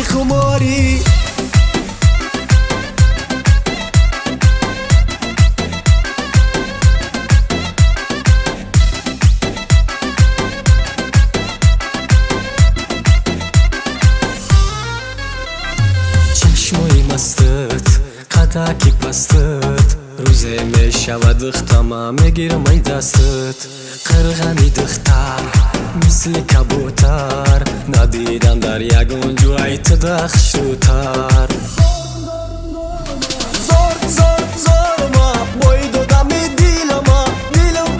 چای خماری چشمای مستت قدکی پستت روزه می شود اختما میگیرم ای دستت قرغنی دختر مثل کبوتر ندیدم در یگون جوی تدخ شوتر زور زور زور ما بای دادمی دیلما دیلم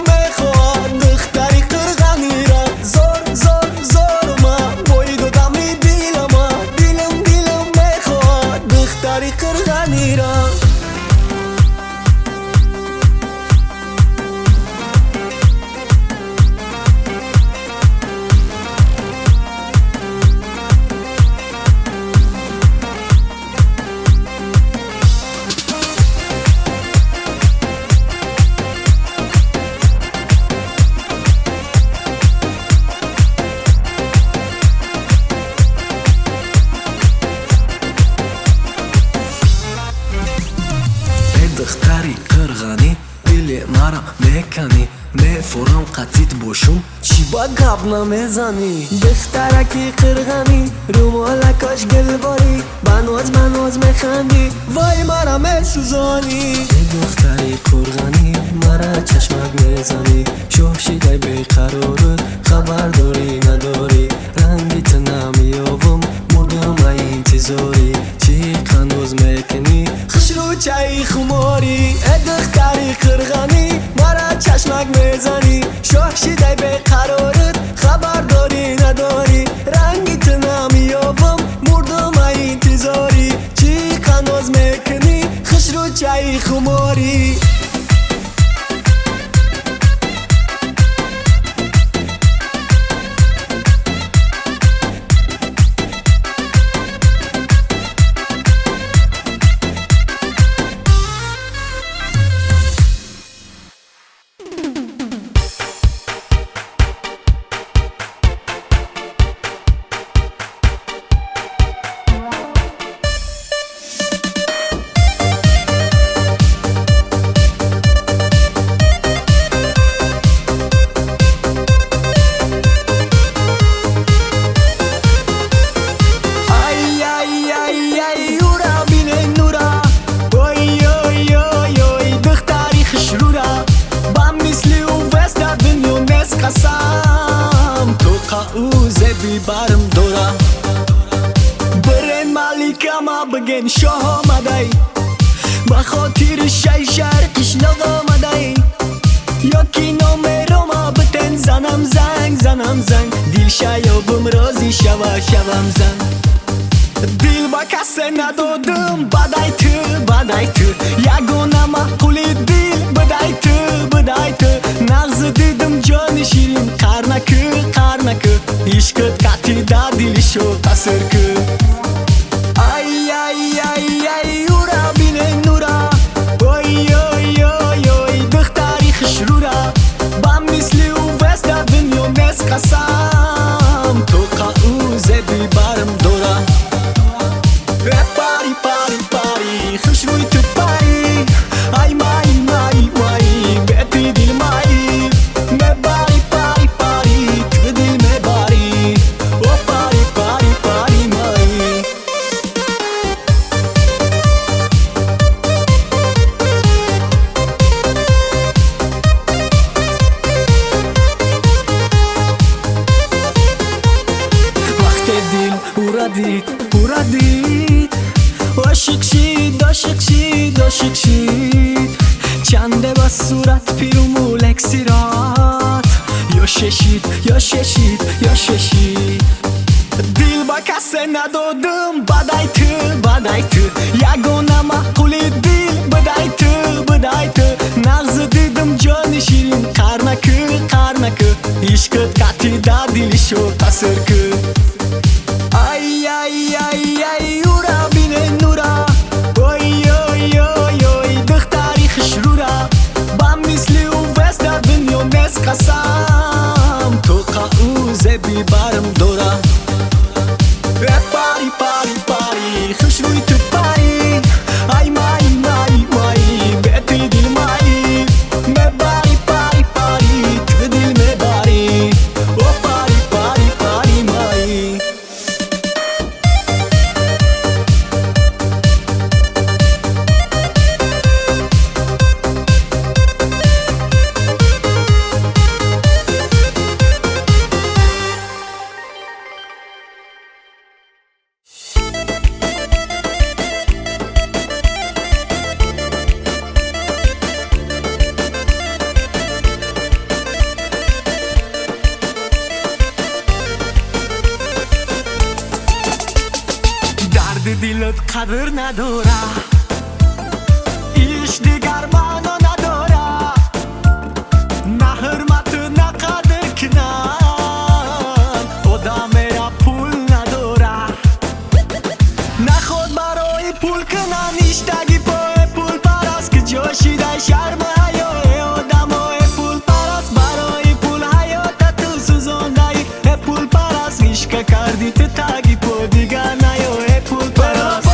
میخواد دختری قرغنی را زور زور زور ما بای دادمی دیلما دیلم میخواد دختری قرغنی را دختری قرغنی دل مرا میکنی میفورم قطیت باشم چی با قب نمیزنی دخترکی قرغنی رومالکاش گلباری بناز میخندی وای مرا میسوزانی دختری قرغنی مرا چشمک میزنی شوشیده بیقرارت خبر داری نداری رنگیت نمیابم مردم ای انتظاری چی قنوز میکنی خوش رو چای خماری دختری قرغنی مرا چشمک میزنی شوشیده بیقرارت خبر داری نداری رنگیت نمیابم مردم ای انتظاری چی قنوز میکنی خوش رو چای خماری اوزه بیبرم دورا برین مالیکا ما بگن شاه آمده با خاطر شای شرقش نو آمده یکی نومرو ما بتن زنم زنگ دیل شایابم رازی شوم زن دیل با کسی ندادم بدای تو یگونه معقولی دیل بدای تو نغز دیدم جان شیرین قرنکو عشقت قطی دا دیلشو قصر که ای اورا بینه نورا اوی دختری خشرورا با مثلی و وست دنیا نس قسم تو قاوزه بیبرم دورا پاری خشروی تو پاری ای مای بیتی دیل مای مباری پاری تو دیل مباری او پاری مای وقت دیل اورا دید عاشق شید چنده با صورت پیرمول اکسیرات یا ششید دیل با کسی ندادم بدای تو یگونه معقولی دیل بدای تو نغز دیدم جان شیرین قرنکو عشقت قطی دا دیلشو قصر که ای اورا بینه نورا اوی دختری خشرورا با مثلی و وست دنیا نس قسم تو قاوزه بیبرم دورا پاری دلت قدر نداره ایش دیگر معنا نداره نه حرمت نه قدر کنن آدم را پول نداره نه خود برای پول کنن ایشتگی پای پول پرست که جاشیده شرم حیای آدم های پول پرست برای پول حیات تو سوزانده ای پول پرست عشق کردی تو تگی پا دیگر نیای پول پرست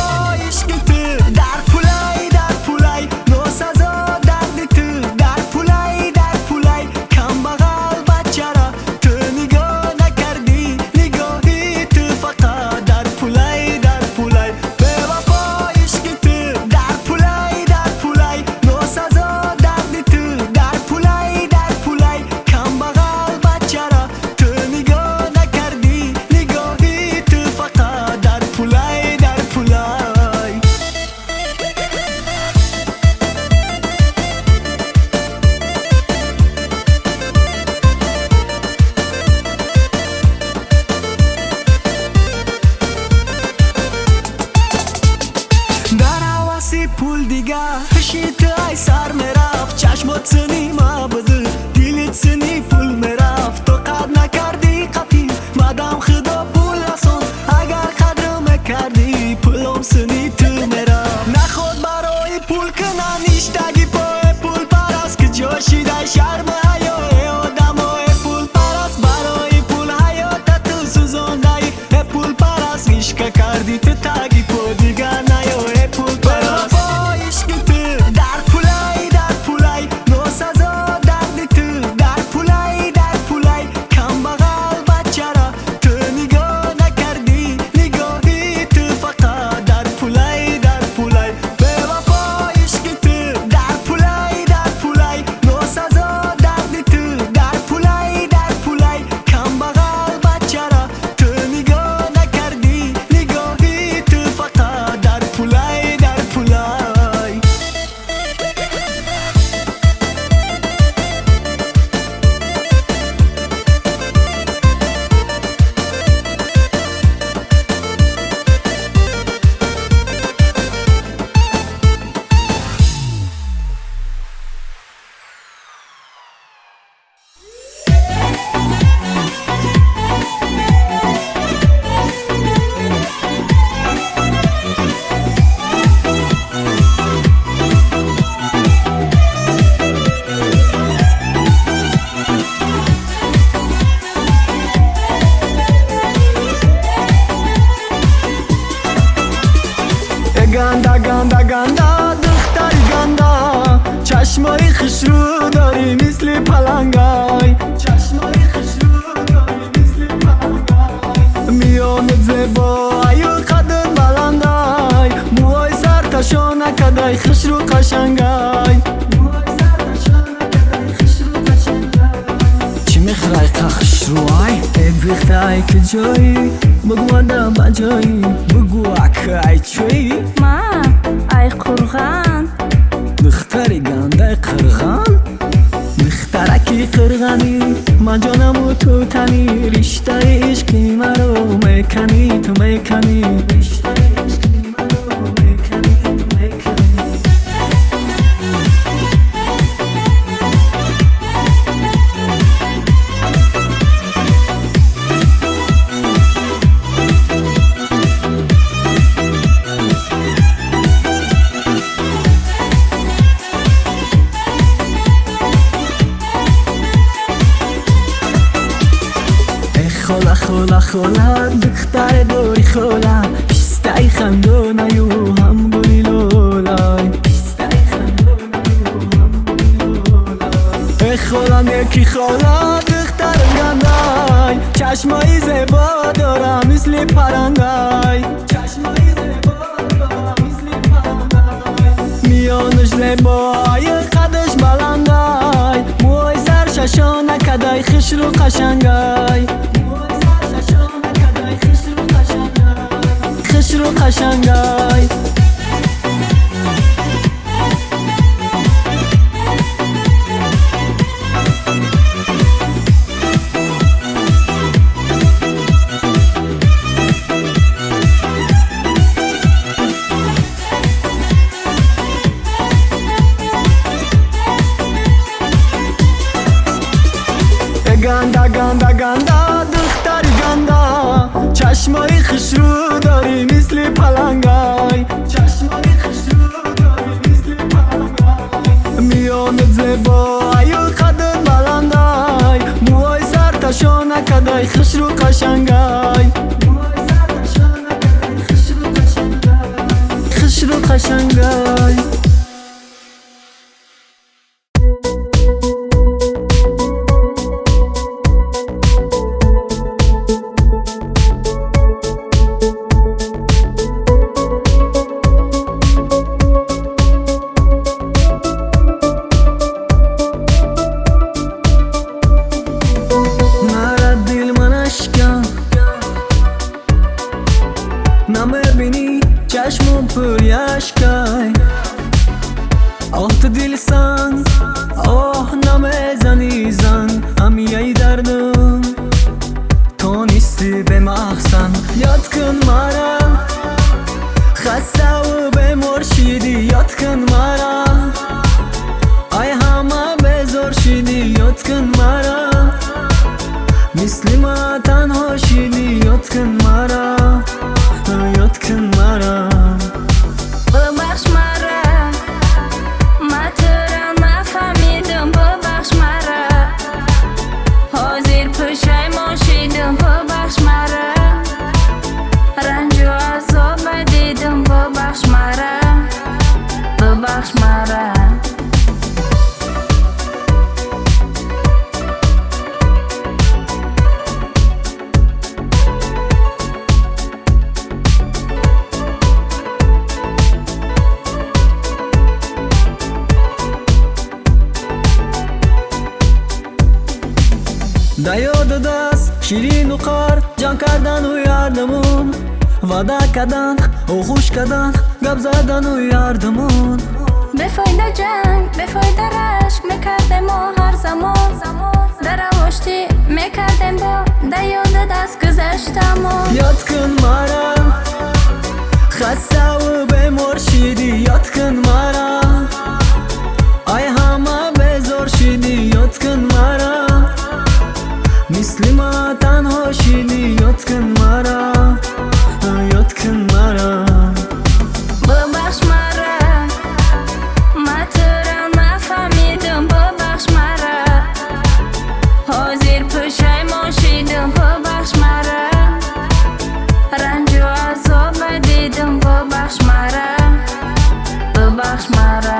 عشق تو در پولای در پولای ناسزا درد تو در پولای در پولای کم بغل بچه را تو نگاه نکردی نگاهی تو فقط در پولای در پولای به وفا عشق تو در پولای در پولای ناسزا درد تو در پولای در پولای کم بغل بچه را تو نگاه نکردی نگاهی تو فقط در پولای در پولای در حواسی پول دیگه هشیت ای سر میرفت چشمات سنی مبدو دیلت سنی پول میرفت تو قد نکردی قطی مدام خدا پول رسون اگر قدر میکردی پولم سنی تو میرفت نه خود برای پول کنن ایشتگی پای پول پرست که جاشیده شرم حیای آدم های پول پرست برای پول حیات تو سوزانده ای پول پرست عشق کردی تو تگی پا دیگر نیای پول پرست عشق تو در پولای در پولای ناسزا درد تو در پولای در پولای کم بغل بچه را تو نگاه نکردی نگاهی تو فقط در پولای در پولای به وفا عشق تو در پولای در پولای ناسزا درد تو در پولای در پولای کم بغل بچه را تو نگاه نکردی نگاهی تو فقط در پولای در پولای گنده گنده گنده دختر گنده چشمای خوش رو داری مثل پلنگای چشمای خوش رو داری مثل پلنگای میانت زیبایی و قدر بلندای موهای سر تشو نکدای خوش رو قشنگای موهای سر تشو نکدای خوش رو قشنگای چی میخوای خوش روای ای کجایی بگو آدم بجایی بگو اکای چوی ما ای قرغان دختری گنده قرغان دخترکی قرغانی من جانم و تو تنی رشته عشقی مرو میکنی تو میکنی رشته عشقی مرو میکنی تو میکنی خولا خولا خولا دختر دوری خولا پیستای خندونایو هم بولی لولای پیستای خندونایو هم بولی لولای خولا نیکی خولا دختر گندای چشمای زیبا دارم مثل پرندای چشمای زیبا دارم مثل پرندای میانش زیبای قدش بلندای موهای سر ششانه کدای خش رو قشنگای خش رو قشنگای ганда ганда ганда духтари ганда чашмои хушрӯ дорӣ мисли палангай чашмои хушрӯ дорӣ мисли палангай миёнат зебо аю қадд баландай муой сарташона кадай хушрӯ қашангай хушрӯ қашангай намебини чашмон пуряшкай оҳ ту дилсан оҳ намезани зан ҳамияи дардум тонисти бемаҳсан ёд кун мара хаставу бемор шиди ёд кун мара ай ҳама безор шиди ёд кун мара мисли ма танҳо шиди ёд кун мара ёд кун мара бубахш мара ман туро нафаҳмидам бубахш мара ҳозир пушаймон шидам бубахш мара ранҷу азоба дидам бубахш мара бубахш мара да ёдат аст ширину қар ҷамъ кардану ярдамон ваъда кардан оғӯш кардан гап задану ярдамон бефоида ҷанг бефоида рашк мекардем мо ҳар замон дар авоштӣ мекардем бо да ёдат аст гузаштамон ёд кун мара хаставу бемор шидӣ ёд кун мара ай ҳама безор шидӣ ёд кун мара мисли ма танҳо шидӣ ёд кун мара ёд кун мара бубахш мара ман туро нафаҳмидам бубахш мара ҳозир пушаймон шидам бубахш мара ранҷу азоба дидам бубахш мара бубахш мара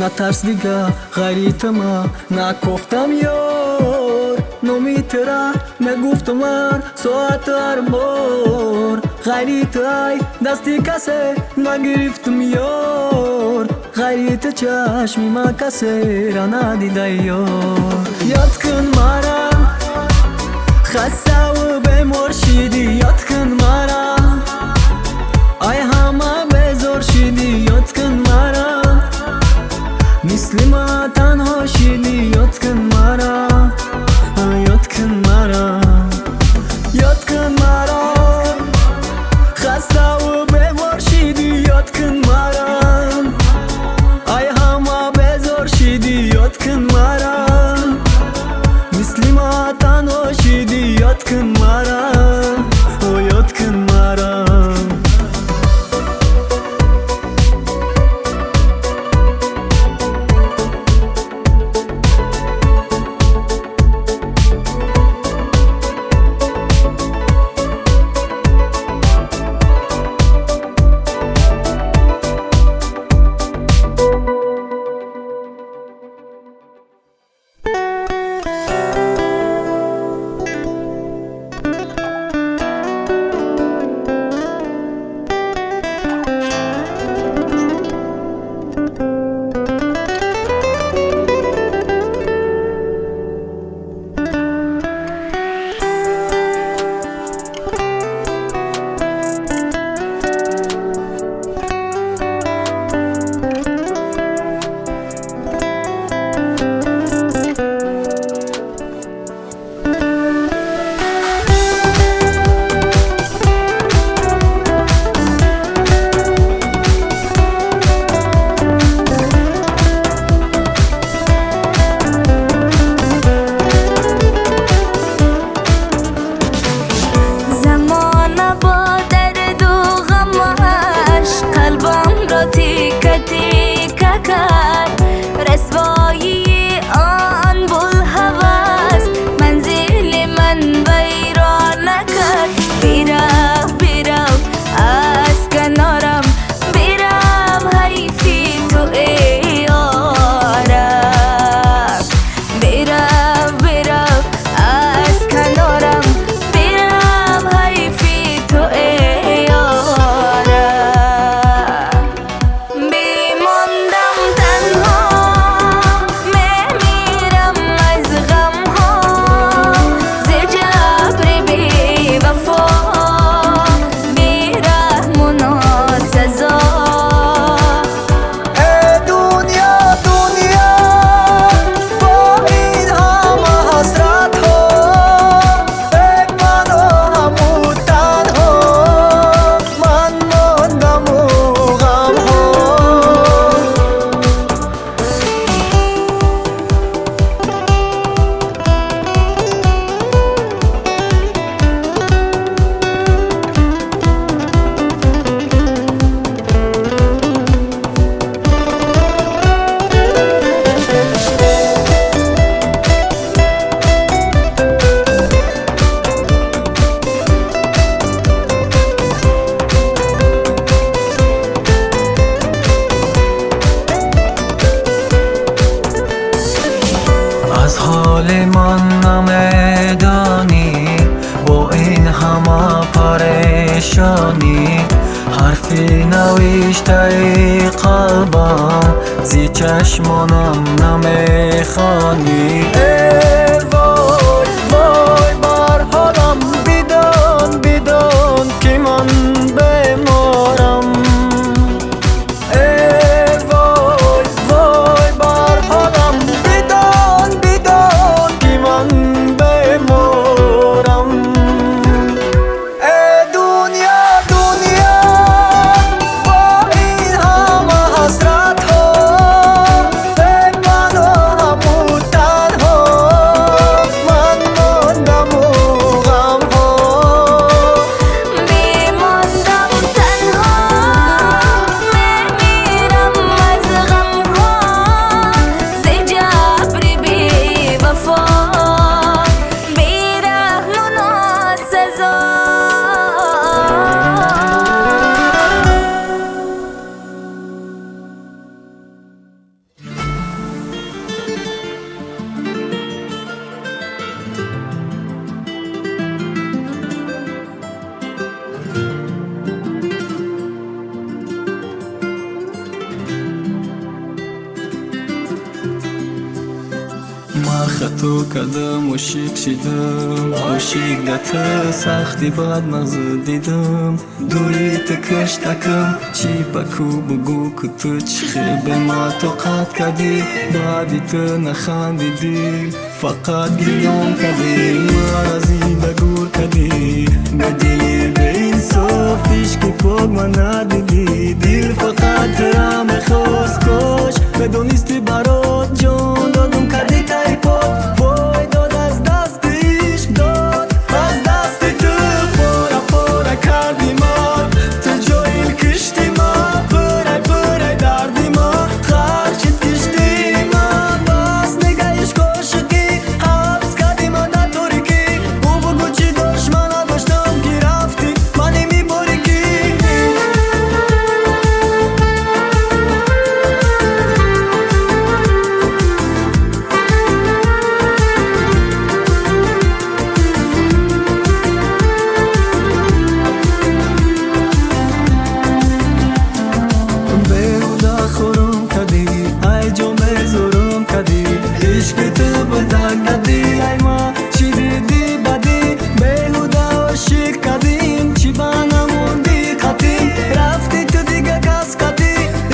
натарс дига ғайри тума накуфтам ёр номи тура мегуфтам ҳар соату ҳар бор ғайри ту ай дасти касе нагирифтам ёр ғайри ту чашми ман касера надида ёр ёд кун мара хаставу бемор шидӣ ёд кун мара ай ҳама безор шидӣ ёд кун мара мисли ма танҳо шидӣ ёд кун мара ёд кун мара ёд кун мара хаставу бемор шидӣ ёд кун мара ай ҳама безор шидӣ ёд кун мара мисли ма танҳо шидӣ ёд кун мара من نمیدانی با این همه پریشانی حرفی نوشته ای قلبم زی چشمانم نمیخوانی وای وای بر حالم بدان بدان که من بیمارم وای وای بر حالم بدان بدان که من بیمارم دنیا دنیا با این همه حسرت ها من و همون تنها من ماندم و غم ها میماندم تنها میمیرم از غم ها ز جبر بی وفا بی رحم و ناسزا من خطا کردم عاشق شدم عاشقیت سختی بعد مغز دیدم دوریت کشتکم چی بکو بگو که تو چی به ما توقعت کردی بعدی تو نخندیدی فقط گریام کردی مرزی بگور کردی به دلی به این صافیش که پاک من ندیدی دل فقط را میخواست کاش بدونستی برات جان دادم کردی تای پاک وای داد از دستش داد از دست تو پارا پارا کردی ما تو جایل کشتی ما برای برای دردی ما خرشت کشتی ما باز نگهش کاشکی حبس کردی ما در تاریکی او بگو چی داشت من نداشتم که رفتی منی میباری کی बेहुदा खुरम कदी आई जो मैं जुर्म कदी इश्क तो बदल कदी आई माँ चिदी दी बदी बेहुदा आशिक कदी चिबाना मुंडी खती रफ्ती तो दिगा कास कदी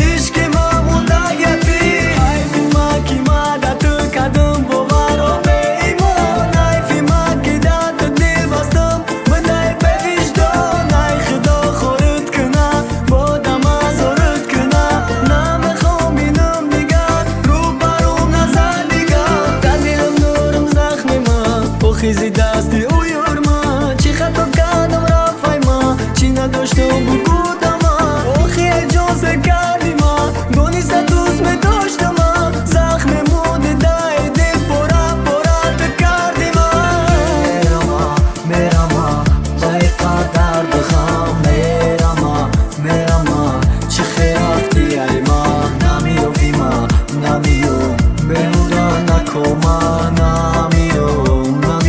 इश्क माँ मुंडा गती आई फिमा की मादा तो कदम बोवारो बेईमान आई फिमा की दात दिल बस्तम बंदाई बेविश दون आई खुदा خورد کنا بودم آزارت کنا نمیخوام اینم نگاه رو برام نزن نگاه در دلم دارم زخم ما بخیزی دستی اویور ما چی خطا کردم رفای ما چی نداشتم بگو دما آخی اجازه کردی ما دونیست دوست می داشتم زخم مونده دای دل پورا پورا تو کردی ما میرم بای قدر بخم میرم چه خیافتی ای ما نمیوی ما نمیو بهودا نکوما نمیوی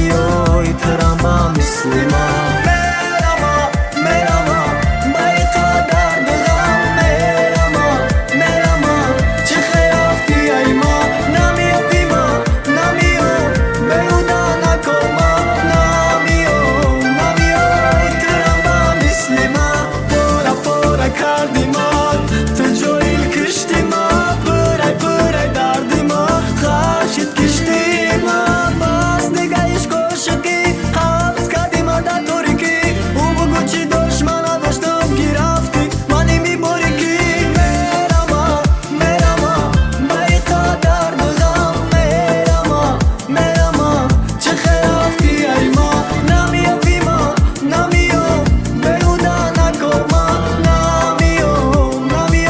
ترم مثل ما میرم بای قدر بخم میرم چه خیافتی ای ما نمیوی بهودا نکوما نمیوی ترم مثل ما پورا پورا کردی ما تو جایل کشتی ما برای برای دردی ما خرشت کشتی ما باز نگهش کاشکی حبس کردی ما در تاریکی او بگو چی داشت من نداشتم که رفتی منی میباری کی میرم بای قدر بغم میرم چه خیافتی ای ما نمیوی بهودا نکوما نمیوی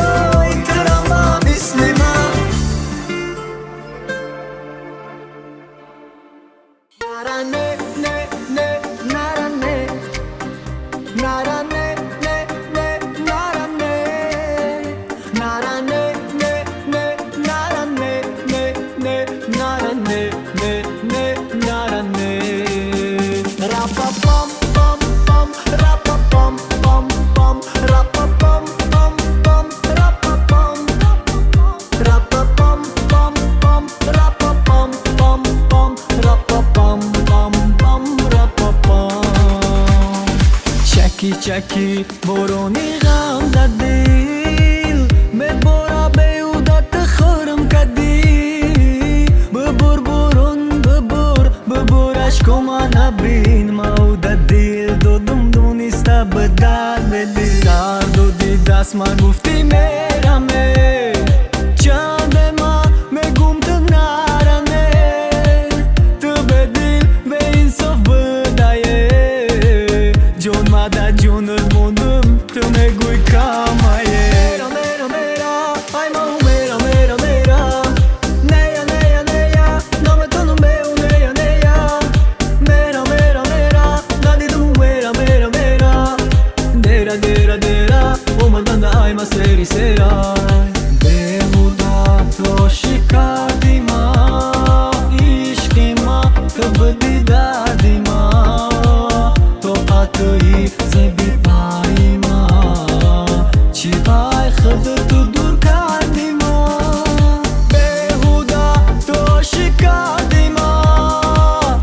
ترم مثل ما نرانه نه نه نرانه نرانه نه نه نرانه نرانه نه نه نرانه نه نه نرانه نه نه کوچکی بارونی غم در دل میباره بیهودت خورم کدی ببر بارون ببر اشکم نبین ما در دل دادم دونسته به درد بدی سر دادی دست من گفتی میرمه چند ما میگم تو نرمه تو به دل به انصاف بدایه جون مده جونت موندم تو میگوی کامایه میرا میرا میرا ای ما میرا میرا میرا نیا نیا نیا نامتونم بیو نیا نیا میرا میرا میرا ندیدم میرا میرا میرا دیرا دیرا دیرا اومدن ده ای ما سری سرای بیهودا تو شکردی ما عشقی ما تو بدی دردی ما تو قطعی زبی پایی ما چی بای خود تو دور کردی ما بیهودا تو شکردی ما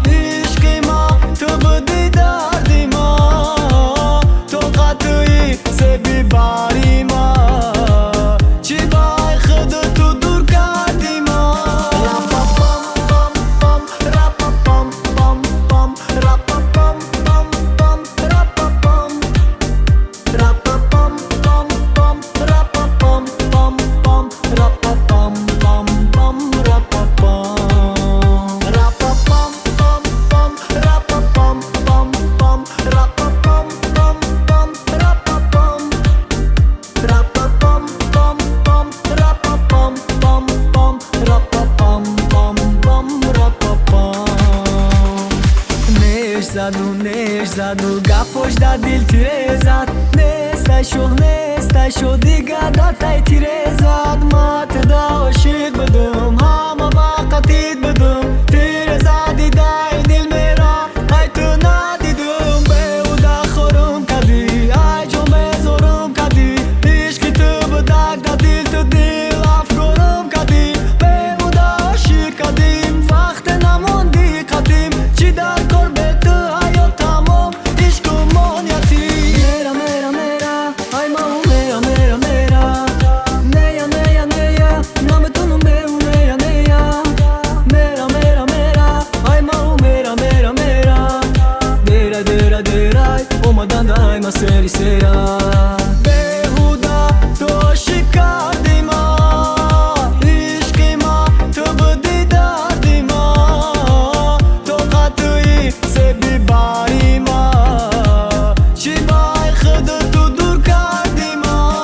عشقی ما تو بدی دردی ما تو قطعی زبی باری ما چی بای خود تو دور کردی ما راپا پام پام پام راپا پام پام پام راپا پام پام پام راپا پام راپا پام پام پام راپا پام پام پام راپا پام پام پام راپا پام راپا پام پام پام راپا پام پام پام راپا پام پام پام راپا پام راپا پام پام پام راپا پام پام پام راپا پام پام پام راپا پام نش زد و گپاش در دل تیره زد نسته شو دیگر داتای تیره زد ما تدا عاشق بدم همه وقتیت بدم تیره زدی دای دل میرا ای تو ندیدم بیهوده خورم کدی ای جون بزارم کدی عشقی تو بدک در دل تو دل افکارم کدی بیهوده عاشق کدیم وقت نماندی قدیم چی در کار به تو حیات تمام عشق و مانیتی میرا میرا میرا ای ما میرا میرا میرا نیا نیا نیا نامتونم بیو نیا نیا میرا میرا میرا ای ما میرا میرا میرا دیرا دیرا دیرا اومدن ده ای ما سری سرا بیهوده تو عاشق کردی ما عشقی ما تو بدی دردی ما تو قطعی زبی باری ما چی بای خود تو دور کردی ما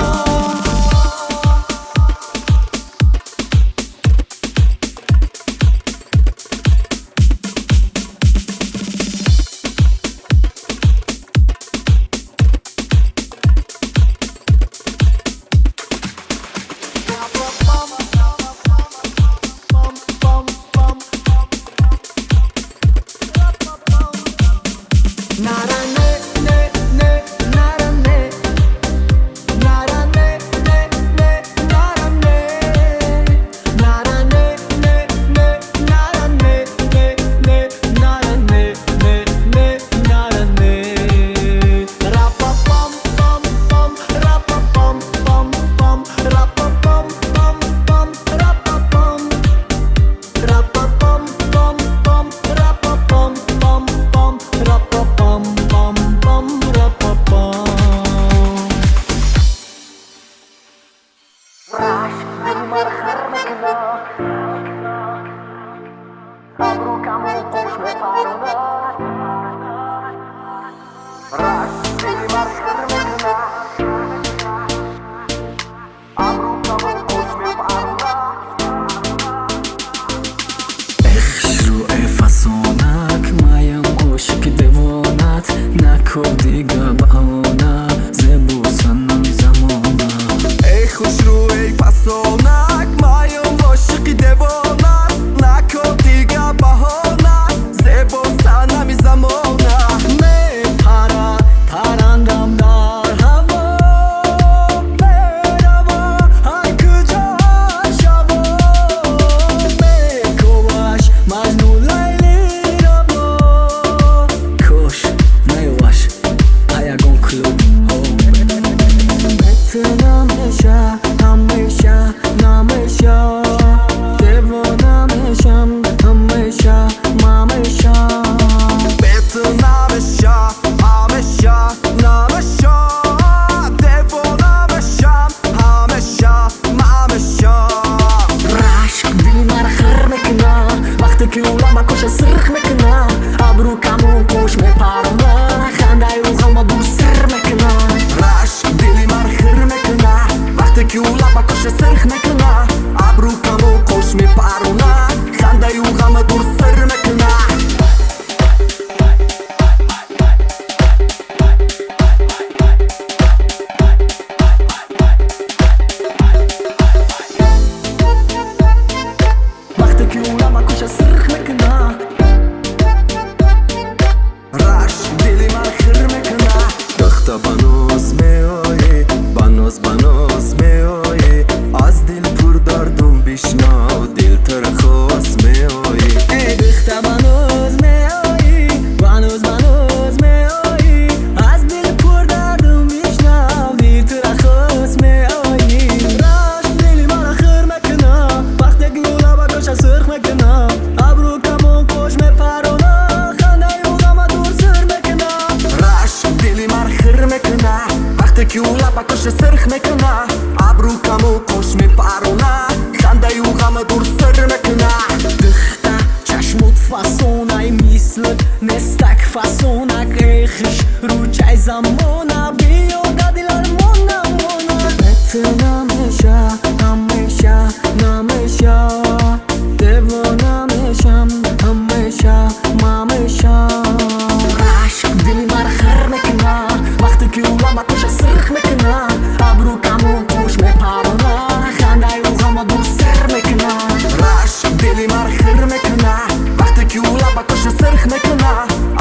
عاشقی دیوانه نکن دیگه بهانه زیبا سنم بناز میایی بناز بناز میایی از دل پر دردم بشنو دل تر خواست میایی ای دختر بناز میایی بناز بناز میایی از دل پر دردم بشنو دل تر خواست میایی راش دلی من خیر میکنه وقتی که لبا کش سرخ میکنه ابرو کمون خوش میپرونه خنده و غم دور سر میکنه راش دلی من خیر میکنه وقتی که لبا کش سرخ میکنه ابرو کمو خوش میپرونه خنده و غم دور سر میکنه دختر چشمت فسونه مثلت نستک فسونک ای خش رو چای زمانه بیاده دلار مونه مونه بهت نمیشه همیشه نمیشه دیوانه میشم همیشه ممیشه عشق دلی من خیر میکنه وقتی که لبا کش سرخ میکنه ابرو کمون خوش میپرونه خنده و غم دور سر میکنه راش دلی من خیر میکنه وقتی که لبا کش سرخ میکنه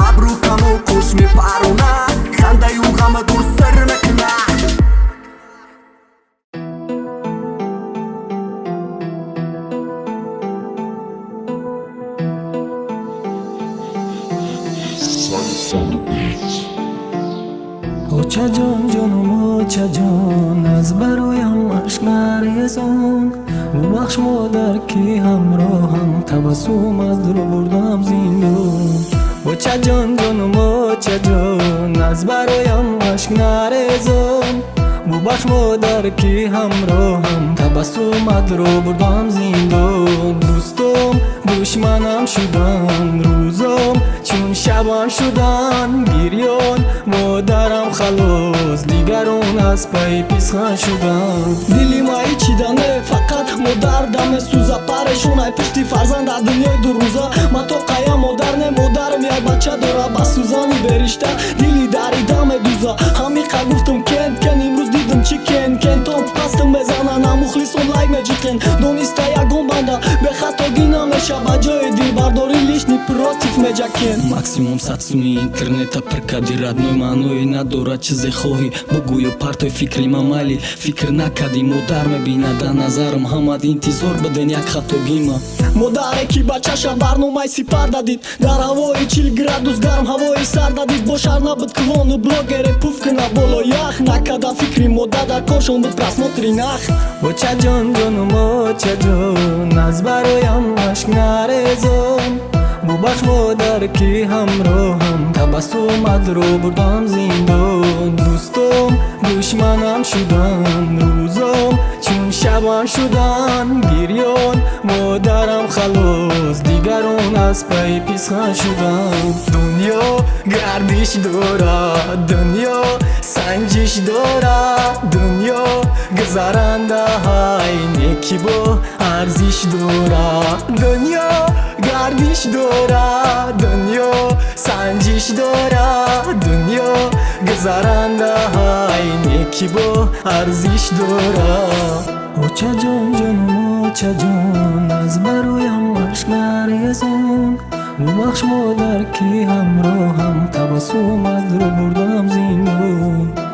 ابرو کمو خوش میپرونه خنده و غم دور سر میکنه اوچه جان جانم اوچه جان از برایم عشق نریزان ببخش مادر که همراهم تبسم از رو بردم زندان اوچه جان جانم اوچه جان از برایم عشق نریزان ببخش مادر که همراهم تبسم از رو بردم زندان دوستم دشمنم شدن روزم چون شبم شدن گریان مادرم خلاص دیگران از پای پیسخن شدن دلی مایی چیدنه فقط مادر دم سوزه پرشونه پشتی فرزند از دنیای دو روزه من تو قیم مادر نه مادرم یک بچه داره بس سوزانی برشته دلی داری دم دوزه همیقه گفتم کن امروز دیدم چی کن تام پستم بزنن هم مخلصم لایک مجیقن دونسته یکم بنده به خطاگی نمیشه با جای دل برداری лишний против меджакен максимум 100 сумми интернета прикади родной маной надора чизе хоҳӣ бугӯё партои фикри мамали фикр накади модар мебина да назарам ҳамад интизор биден як хатогима модаре ки бачаша барномаи сипар дадид дар ҳавои 40 градус гарм ҳавои сар дадид бошар набуд клону блогере пуфкина боло ях накада фикри модар дар кошон буд просмотри нах оча ҷон ҷонум оча ҷон аз бароям ашк нарезон бубахш модар ки ҳамроҳам табассумат ро бурдам зиндон дӯстом душманам шудан рӯзом чун шабам шудан гирён модарам халос дигарон аз пай писхан шудан дунё гардиш дорад дунё санҷиш дорад дунё гузарандаҳай неки бо арзиш дорад дунё гардиш дорад дунё санҷиш дорад дунё гузарандаҳай неки бо арзиш дорад оча ҷон ҷонум оча ҷон аз бароям ашк нарезон бубахш модар ки ҳамроҳам табассумат ро бурдам зиндон